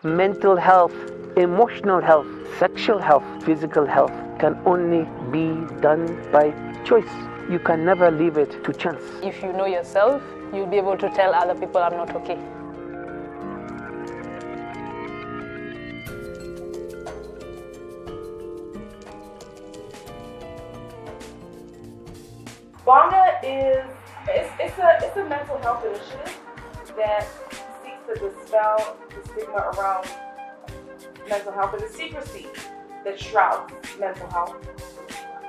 Mental health, emotional health, sexual health, physical health can only be done by choice. You can never leave it to chance. If you know yourself, you'll be able to tell other people I'm not okay. Bonga is it's a mental health initiative that seeks to dispel the stigma around mental health and the secrecy that shrouds mental health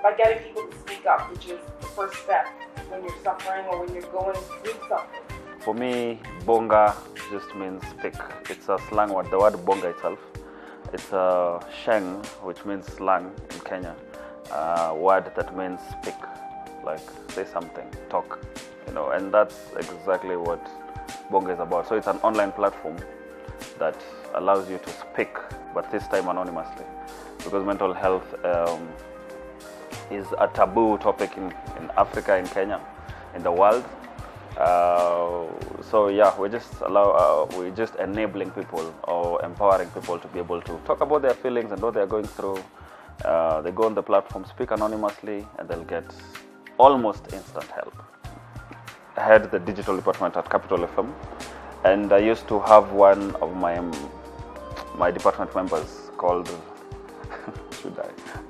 by getting people to speak up, which is the first step when you're suffering or when you're going through something. For me, Bonga just means speak. It's a slang word. The word Bonga itself, it's a sheng, which means slang in Kenya. A word that means speak, like say something, talk, and that's exactly what Bonga is about. So it's an online platform that allows you to speak, but this time anonymously, because mental health is a taboo topic in Africa, in Kenya, in the world. So yeah, we're just enabling people or empowering people to be able to talk about their feelings and what they're going through. They go on the platform, speak anonymously, and they'll get almost instant help. I had the digital department at Capital FM, and I used to have one of my department members called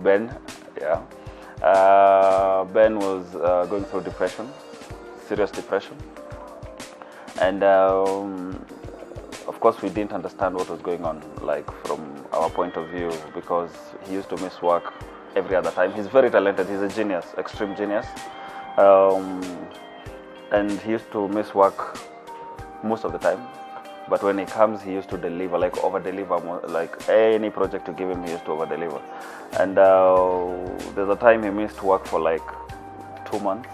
Ben. Yeah, Ben was going through depression, serious depression, and of course we didn't understand what was going on, like from our point of view, because he used to miss work every other time. He's very talented. He's a genius, extreme genius, and he used to miss work most of the time. But when he comes, he used to deliver, like over-deliver, like any project you give him, he used to over-deliver. And there's a time he missed work for like 2 months,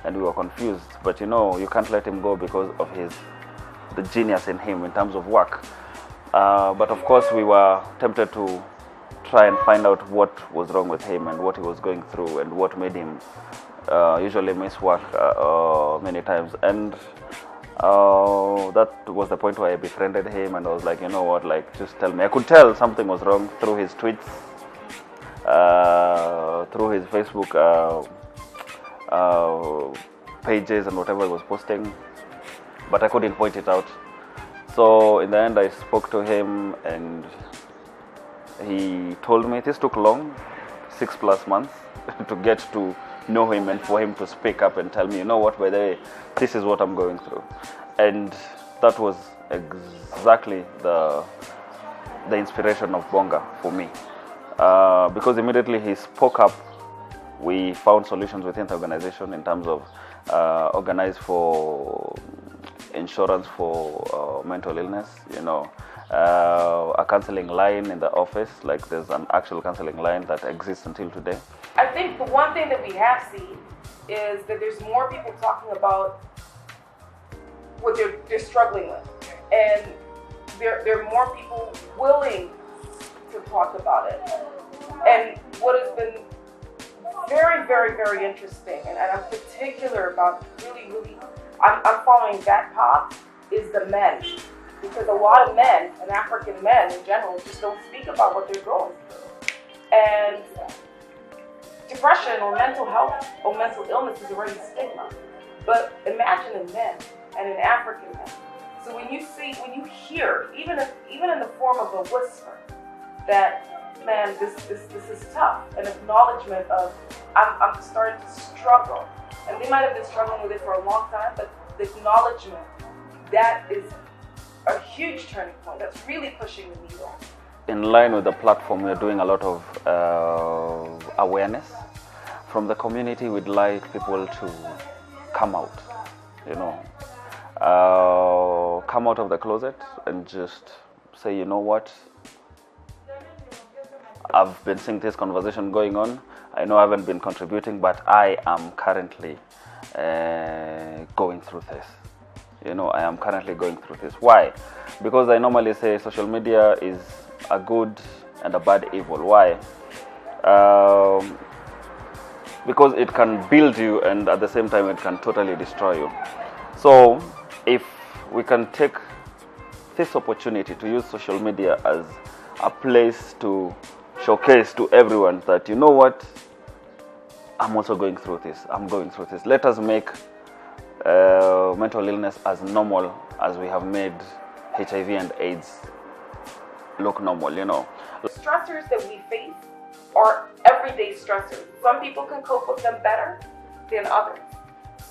and we were confused. But you can't let him go because of the genius in him in terms of work. But of course, we were tempted to try and find out what was wrong with him and what he was going through and what made him usually miss work many times. And that was the point where I befriended him, and I was like, like, just tell me. I could tell something was wrong through his tweets, through his Facebook pages and whatever he was posting, but I couldn't point it out. So in the end, I spoke to him, and he told me. This took long, 6+ months, to get to know him and for him to speak up and tell me, what, by the way, this is what I'm going through. And that was exactly the inspiration of Bonga for me, because immediately he spoke up. We found solutions within the organization in terms of organize for insurance for mental illness, a counseling line in the office. Like, there's an actual counseling line that exists until today. I think the one thing that we have seen is that there's more people talking about what they're struggling with, and there are more people willing to talk about it. And what has been very, very, very interesting, and I'm particular about really, I'm following that path, is the men. Because a lot of men, and African men in general, just don't speak about what they're going through. And depression or mental health or mental illness is already a stigma. But imagine in men and in African men. So when you hear, even in the form of a whisper, that, man, this is tough, an acknowledgement of, I'm starting to struggle. And they might have been struggling with it for a long time, but the acknowledgement, that is a huge turning point. That's really pushing the needle. In line with the platform, we're doing a lot of awareness from the community. We'd like people to come out, come out of the closet and just say, you know what, I've been seeing this conversation going on. I know I haven't been contributing, but I am currently going through this. I am currently going through this. Why? Because I normally say social media is a good and a bad evil. Why? Because it can build you, and at the same time it can totally destroy you. So if we can take this opportunity to use social media as a place to showcase to everyone that, you know what, I'm also going through this. I'm going through this. Let us make mental illness as normal as we have made HIV and AIDS look normal, you know. Stressors that we face are everyday stressors. Some people can cope with them better than others.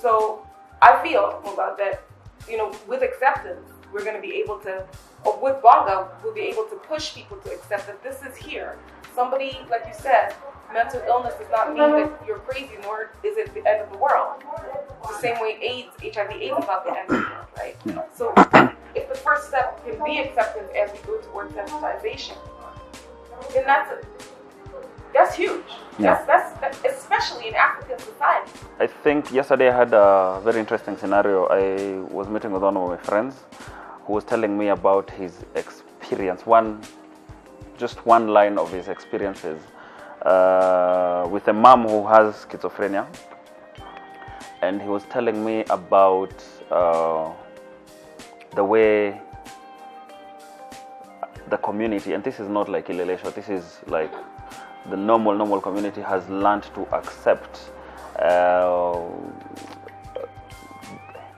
So I feel, Muba, that, you know, with acceptance, we're going to be able to, or with Bonga, we'll be able to push people to accept that this is here. Somebody, like you said, mental illness does not mean that you're crazy, nor is it the end of the world. The same way HIV AIDS is not the end of the world, right? So if the first step can be acceptance as we go towards sensitization, then that's huge. Yeah. That's especially in African society. I think yesterday I had a very interesting scenario. I was meeting with one of my friends who was telling me about his experience, just one line of his experiences with a mom who has schizophrenia. And he was telling me about the way the community, and this is not like Ilelesho, this is like the normal community has learned to accept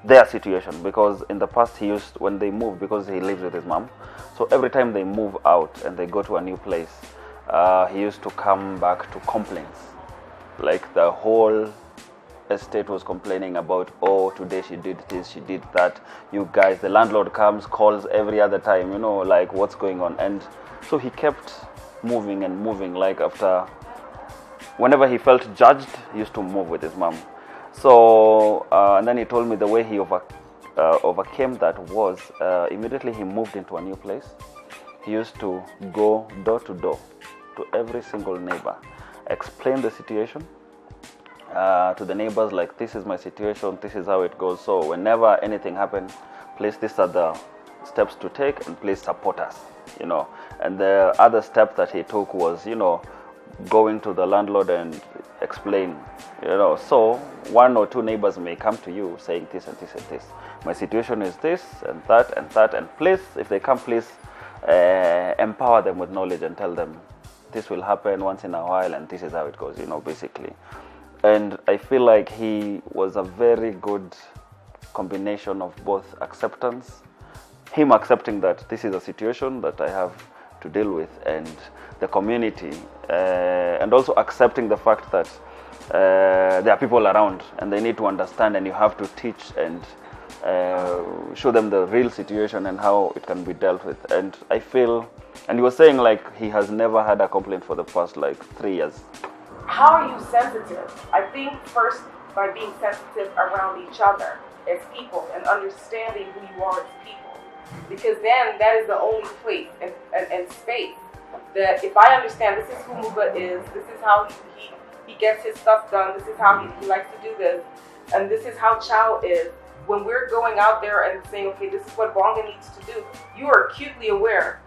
their situation, because in the past he used, when they moved, because he lives with his mom, so every time they move out and they go to a new place, he used to come back to complaints, like the whole estate was complaining about, oh, today she did this, she did that, you guys, the landlord comes, calls every other time, you know, like what's going on. And so he kept moving and moving, like after, whenever he felt judged, he used to move with his mom. So and then he told me the way he overcame that was immediately he moved into a new place, he used to go door to door to every single neighbor, explain the situation to the neighbors, like, this is my situation, this is how it goes, so whenever anything happens, please, these are the steps to take, and please support us, you know. And the other step that he took was, you know, going to the landlord and explain, you know, so one or two neighbors may come to you saying this and this and this, my situation is this and that and that, and please, if they come, please empower them with knowledge and tell them this will happen once in a while and this is how it goes, you know, basically. And I feel like he was a very good combination of both acceptance, him accepting that this is a situation that I have to deal with, and the community, and also accepting the fact that there are people around and they need to understand, and you have to teach and show them the real situation and how it can be dealt with. And I feel, and he was saying like he has never had a complaint for the past like 3 years. How are you sensitive? I think first by being sensitive around each other as people and understanding who you are as people. Because then that is the only place and space that if I understand this is who Muba is, this is how he gets his stuff done, this is how he likes to do this, and this is how Chow is. When we're going out there and saying, okay, this is what Bonga needs to do, you are acutely aware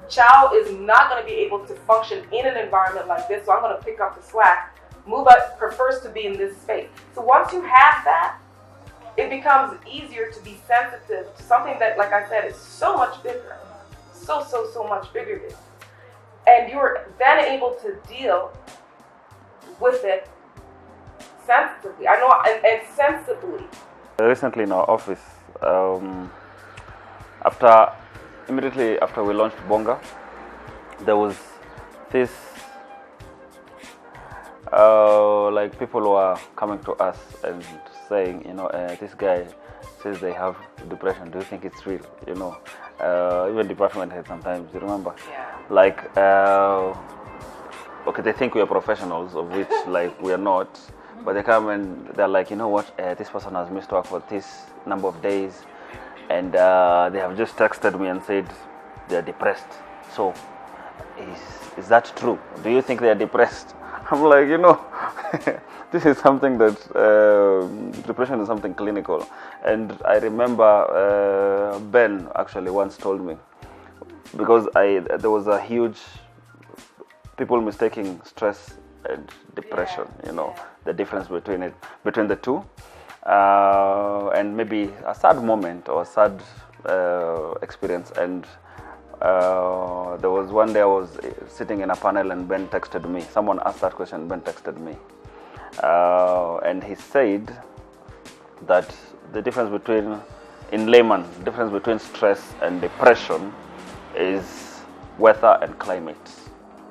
Chow is not going to be able to function in an environment like this, so I'm going to pick up the slack. Muba prefers to be in this space. So once you have that, it becomes easier to be sensitive to something that, like I said, is so much bigger. So much bigger than you. And you're then able to deal with it sensitively. I know, and sensibly. Recently in our office, immediately after we launched Bonga, there was this, like people were coming to us and saying, you know, this guy says they have depression. Do you think it's real? You know, even department head sometimes. You remember? Yeah. Like, okay, they think we are professionals, of which like we are not. But they come and they're like, you know what? This person has missed work for this number of days. And they have just texted me and said they're depressed. So, is that true? Do you think they're depressed? I'm like, you know, this is something that, depression is something clinical. And I remember Ben actually once told me, because there was a huge, people mistaking stress and depression, you know, the difference between the two. And maybe a sad moment or a sad experience. And there was one day I was sitting in a panel and Ben texted me. Someone asked that question, Ben texted me. And he said that the difference between, in layman, the difference between stress and depression is weather and climate.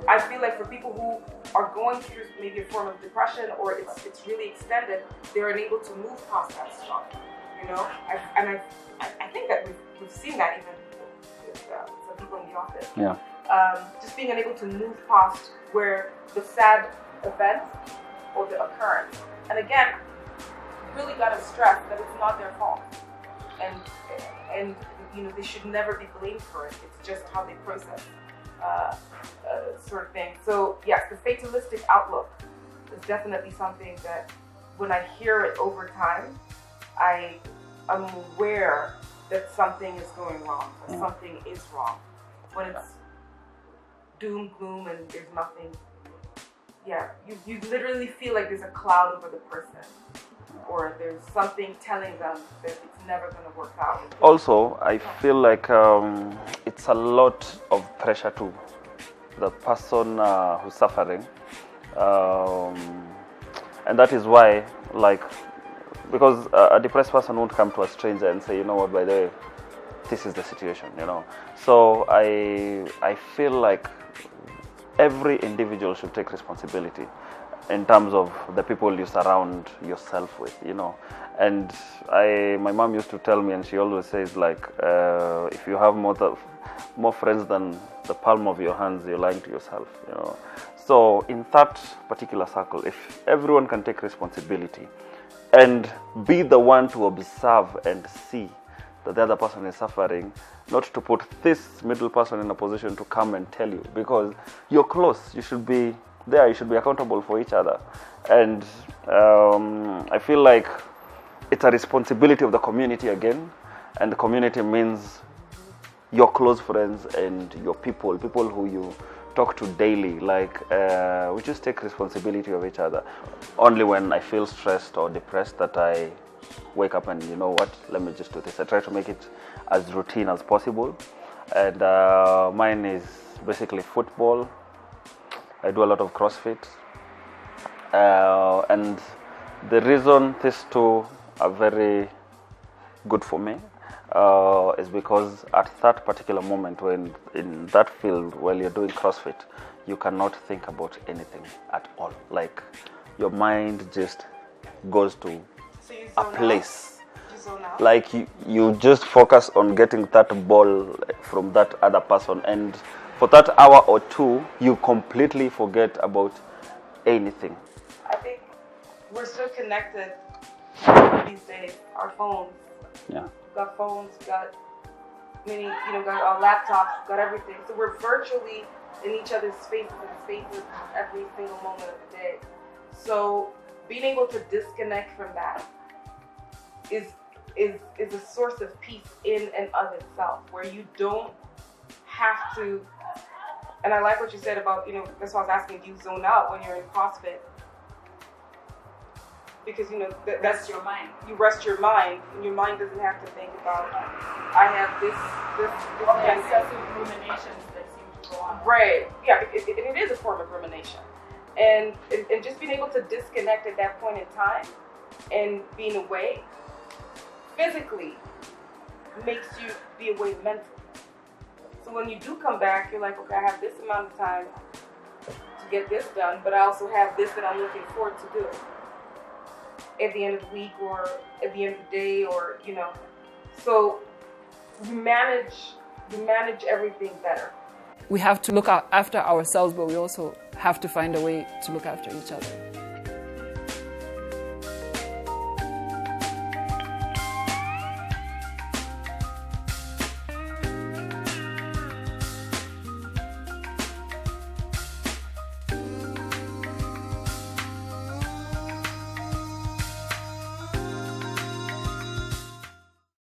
I feel like for people who are going through maybe a form of depression or it's really extended, they're unable to move past that shock. You know, I think that we've seen that even with some people in the office. Yeah. Just being unable to move past where the sad event or the occurrence. And again, really got to stress that it's not their fault, and you know they should never be blamed for it. It's just how they process sort of thing. So yes, the fatalistic outlook is definitely something that when I hear it over time, I am aware that something is going wrong, that something is wrong. When it's doom, gloom, and there's nothing, you literally feel like there's a cloud over the person, or there's something telling them that it's never going to work out. Also, I feel like it's a lot of pressure to the person who's suffering, and that is why, like, because a depressed person won't come to a stranger and say, you know what, by the way, this is the situation, you know. So I feel like every individual should take responsibility in terms of the people you surround yourself with, you know. And my mom used to tell me, and she always says, like, if you have more friends than the palm of your hands, you're lying to yourself, you know. So in that particular circle, if everyone can take responsibility and be the one to observe and see that the other person is suffering, not to put this middle person in a position to come and tell you, because you're close, you should be there, you should be accountable for each other. And I feel like it's a responsibility of the community again, and the community means your close friends and your people who you talk to daily. Like, we just take responsibility of each other. Only when I feel stressed or depressed that I wake up and, you know what, let me just do this. I try to make it as routine as possible. And mine is basically football. I do a lot of CrossFit. And the reason these two are very good for me is because at that particular moment, when in that field, while you're doing CrossFit, you cannot think about anything at all. Like, your mind just goes to a place. Like, you just focus on getting that ball from that other person, and for that hour or two, you completely forget about anything. I think we're so connected these days. Our phones. Yeah. We've got phones, we've got many, you know, got our laptops, we've got everything. So we're virtually in each other's spaces and spaces every single moment of the day. So being able to disconnect from that is a source of peace in and of itself, where you don't have to. And I like what you said about, you know, that's why I was asking, do you zone out when you're in CrossFit? Because, you know, that's your mind. You rest your mind, and your mind doesn't have to think about, I have this all the excessive ruminations that seem to go on. Right. Yeah, it is a form of rumination. And just being able to disconnect at that point in time and being away physically makes you be away mentally. So when you do come back, you're like, okay, I have this amount of time to get this done, but I also have this that I'm looking forward to do at the end of the week or at the end of the day, or, you know. So you manage everything better. We have to look after ourselves, but we also have to find a way to look after each other.